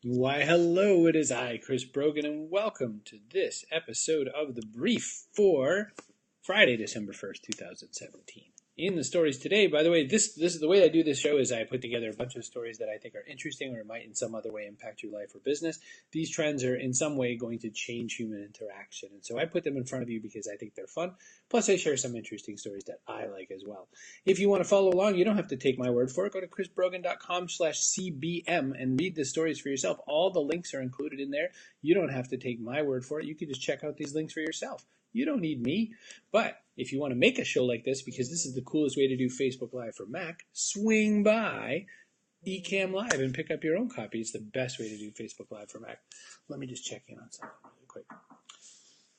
Why, hello, it is I, Chris Brogan, and welcome to this episode of The Brief for Friday, December 1st, 2017. In the stories today, by the way, this is the way I do this show is I put together a bunch of stories that I think are interesting or might in some other way impact your life or business. These trends are in some way going to change human interaction, and so I put them in front of you because I think they're fun. Plus, I share some interesting stories that I like as well. If you want to follow along, you don't have to take my word for it. Go to chrisbrogan.com/cbm and read the stories for yourself. All the links are included in there. You don't have to take my word for it. You can just check out these links for yourself. You don't need me. But if you want to make a show like this, because this is the coolest way to do Facebook Live for Mac, swing by Ecamm Live and pick up your own copy. It's the best way to do Facebook Live for Mac. Let me just check in on something really quick.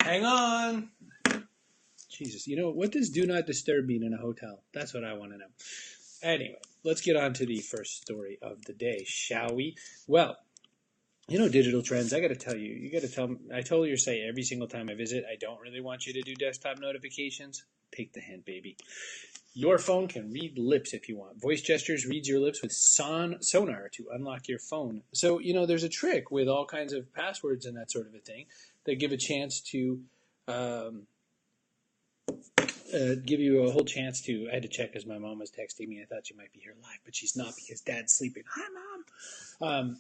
Hang on. Jesus, what does do not disturb mean in a hotel? That's what I want to know. Anyway, let's get on to the first story of the day, shall we? Well, digital trends, I got to tell you, I tell your site every single time I visit, I don't really want you to do desktop notifications. Take the hint, baby. Your phone can read lips if you want. Voice gestures reads your lips with sonar to unlock your phone. So, there's a trick with all kinds of passwords and that sort of a thing that give a chance to give you a whole chance to. I had to check because my mom was texting me. I thought she might be here live, but she's not because Dad's sleeping. Hi, Mom.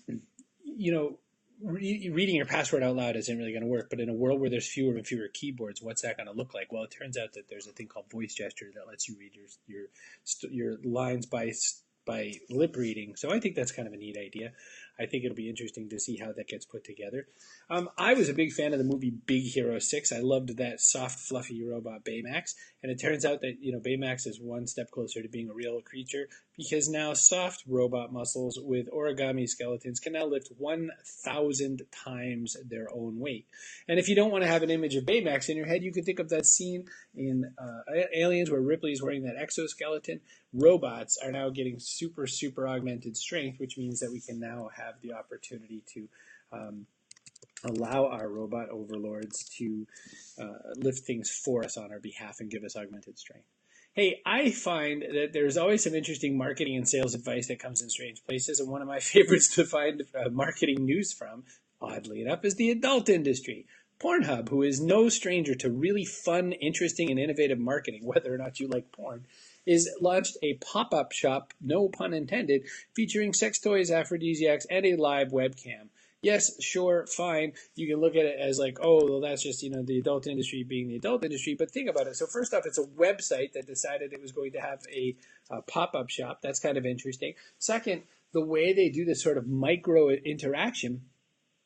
Reading your password out loud isn't really going to work. But in a world where there's fewer and fewer keyboards, what's that going to look like? Well, it turns out that there's a thing called voice gesture that lets you read your lines by lip reading. So I think that's kind of a neat idea. I think it'll be interesting to see how that gets put together. I was a big fan of the movie Big Hero 6. I loved that soft, fluffy robot Baymax. And it turns out that, Baymax is one step closer to being a real creature because now soft robot muscles with origami skeletons can now lift 1,000 times their own weight. And if you don't want to have an image of Baymax in your head, you can think of that scene in Aliens where Ripley's wearing that exoskeleton. Robots are now getting super, super augmented strength, which means that we can now have the opportunity to allow our robot overlords to lift things for us on our behalf and give us augmented strength. Hey, I find that there's always some interesting marketing and sales advice that comes in strange places, and one of my favorites to find marketing news from, oddly enough, is the adult industry. Pornhub, who is no stranger to really fun, interesting, and innovative marketing, whether or not you like porn, is launched a pop-up shop, no pun intended, featuring sex toys, aphrodisiacs, and a live webcam. Yes, sure, fine. You can look at it as like, oh, well, that's just, the adult industry being the adult industry. But think about it. So first off, it's a website that decided it was going to have a pop-up shop. That's kind of interesting. Second, the way they do this sort of micro interaction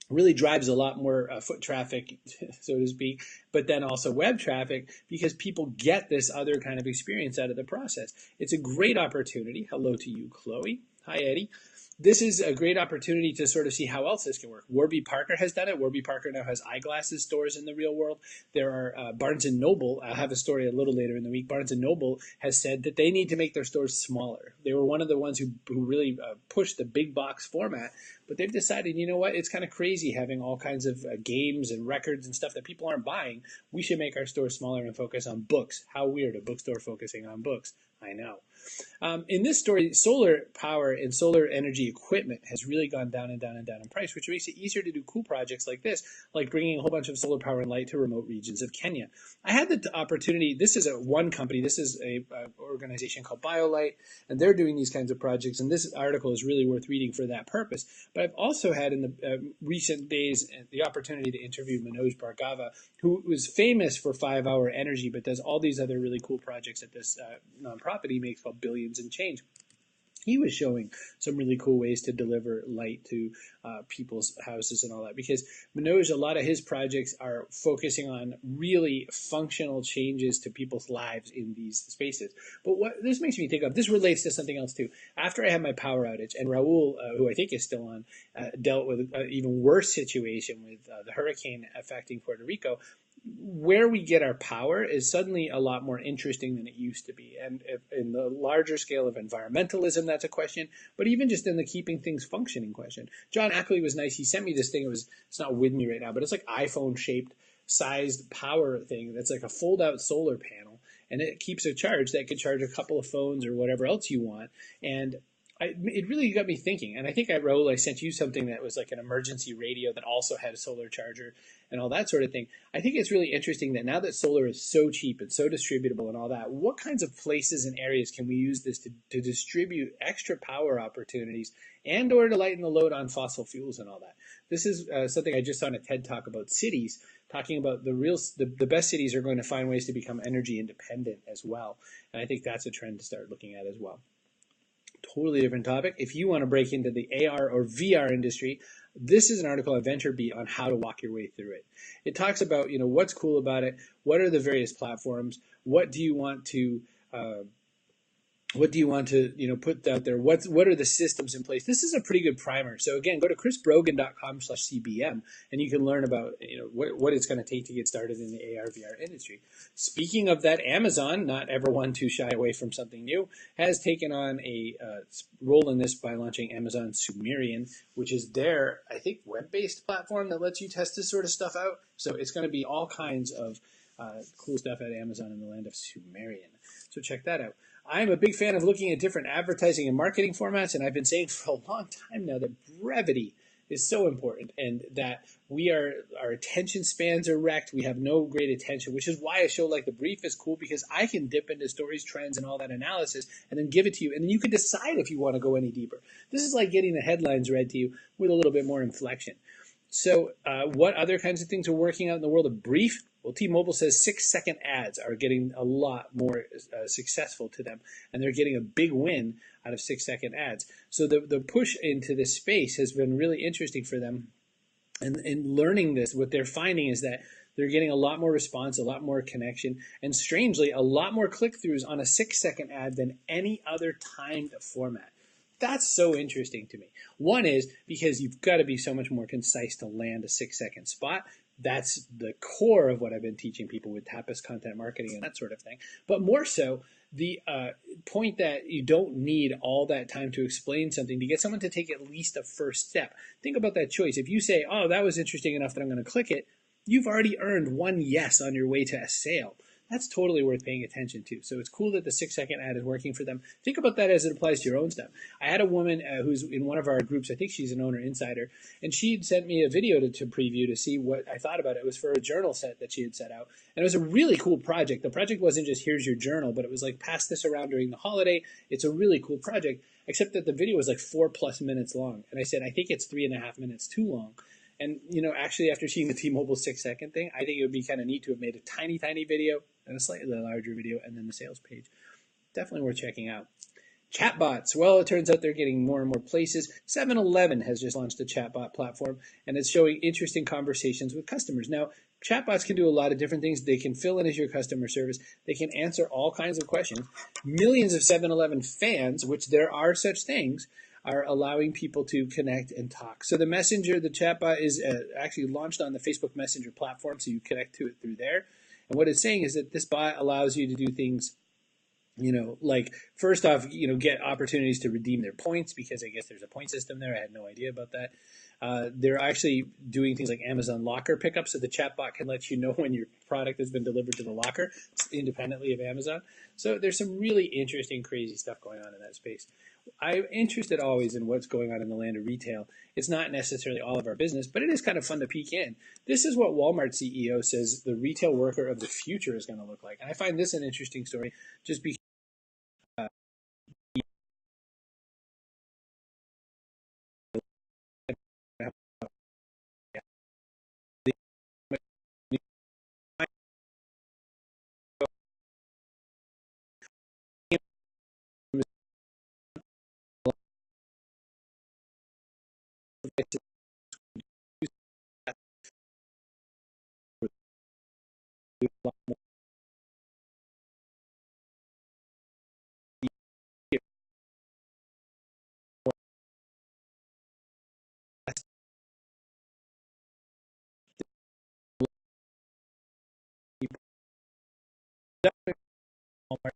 really drives a lot more foot traffic, so to speak, but then also web traffic because people get this other kind of experience out of the process. It's a great opportunity. Hello to you, Chloe. Hi, Eddie. This is a great opportunity to sort of see how else this can work. Warby Parker has done it. Warby Parker now has eyeglasses stores in the real world. There are Barnes & Noble. I'll have a story a little later in the week. Barnes & Noble has said that they need to make their stores smaller. They were one of the ones who really pushed the big box format, but they've decided, you know what, it's kind of crazy having all kinds of games and records and stuff that people aren't buying. We should make our stores smaller and focus on books. How weird, a bookstore focusing on books. I know. In this story, solar power and solar energy equipment has really gone down and down and down in price, which makes it easier to do cool projects like this, like bringing a whole bunch of solar power and light to remote regions of Kenya. I had the opportunity, this is one company, this is a organization called BioLite, and they're doing these kinds of projects, and this article is really worth reading for that purpose. But I've also had in the recent days the opportunity to interview Manoj Bhargava, who was famous for 5-hour energy, but does all these other really cool projects at this nonprofit he makes called Billions and Change. He was showing some really cool ways to deliver light to people's houses and all that, because Manoj, a lot of his projects are focusing on really functional changes to people's lives in these spaces. But what this makes me think of, this relates to something else too. After I had my power outage, and Raul, who I think is still on, dealt with an even worse situation with the hurricane affecting Puerto Rico, where we get our power is suddenly a lot more interesting than it used to be. And in the larger scale of environmentalism, that's a question, but even just in the keeping things functioning question. John Ackley was nice. He sent me this thing. It's not with me right now, but it's like iPhone shaped sized power thing. That's like a fold out solar panel, and it keeps a charge that could charge a couple of phones or whatever else you want. And it really got me thinking. And I think Raul, I sent you something that was like an emergency radio that also had a solar charger and all that sort of thing. I think it's really interesting that now that solar is so cheap and so distributable and all that, what kinds of places and areas can we use this to distribute extra power opportunities and or to lighten the load on fossil fuels and all that? This is something I just saw in a TED talk about cities, talking about the best cities are going to find ways to become energy independent as well. And I think that's a trend to start looking at as well. Totally different topic. If you want to break into the AR or VR industry, this is an article on VentureBeat on how to walk your way through it. It talks about, what's cool about it, what are the various platforms, what do you want to put out there? What are the systems in place? This is a pretty good primer. So again, go to chrisbrogan.com/cbm and you can learn about what it's going to take to get started in the AR VR industry. Speaking of that, Amazon, not ever one to shy away from something new, has taken on a role in this by launching Amazon Sumerian, which is their, I think, web-based platform that lets you test this sort of stuff out. So it's going to be all kinds of cool stuff at Amazon in the land of Sumerian. So check that out. I'm a big fan of looking at different advertising and marketing formats, and I've been saying for a long time now that brevity is so important and that our attention spans are wrecked. We have no great attention, which is why a show like The Brief is cool, because I can dip into stories, trends, and all that analysis and then give it to you, and then you can decide if you want to go any deeper. This is like getting the headlines read to you with a little bit more inflection. So what other kinds of things are working out in the world of brief? Well, T-Mobile says 6-second ads are getting a lot more successful to them, and they're getting a big win out of 6-second ads. So the push into this space has been really interesting for them. And in learning this, what they're finding is that they're getting a lot more response, a lot more connection, and strangely, a lot more click-throughs on a 6-second ad than any other timed format. That's so interesting to me. One is because you've got to be so much more concise to land a 6-second spot. That's the core of what I've been teaching people with Tapas content marketing and that sort of thing. But more so, the point that you don't need all that time to explain something to get someone to take at least a first step. Think about that choice. If you say, oh, that was interesting enough that I'm going to click it, you've already earned one yes on your way to a sale. That's totally worth paying attention to. So it's cool that the 6-second ad is working for them. Think about that as it applies to your own stuff. I had a woman who's in one of our groups, I think she's an owner insider, and she'd sent me a video to preview to see what I thought about it. It was for a journal set that she had set out. And it was a really cool project. The project wasn't just here's your journal, but it was like pass this around during the holiday. It's a really cool project, except that the video was like 4+ minutes long. And I said, I think it's 3.5 minutes too long. And, actually after seeing the T-Mobile 6-second thing, I think it would be kind of neat to have made a tiny, tiny video and a slightly larger video and then the sales page. Definitely worth checking out. Chatbots. Well, it turns out they're getting more and more places. 7-Eleven has just launched a chatbot platform, and it's showing interesting conversations with customers. Now, chatbots can do a lot of different things. They can fill in as your customer service. They can answer all kinds of questions. Millions of 7-Eleven fans, which there are such things, are allowing people to connect and talk. So the Messenger, the chatbot, is actually launched on the Facebook Messenger platform, so you connect to it through there. And what it's saying is that this bot allows you to do things, like first off, get opportunities to redeem their points, because I guess there's a point system there. I had no idea about that. They're actually doing things like Amazon Locker pickup, so the chatbot can let you know when your product has been delivered to the locker independently of Amazon. So there's some really interesting, crazy stuff going on in that space. I'm interested always in what's going on in the land of retail. It's not necessarily all of our business, but it is kind of fun to peek in. This is what Walmart CEO says the retail worker of the future is going to look like. And I find this an interesting story just because Walmart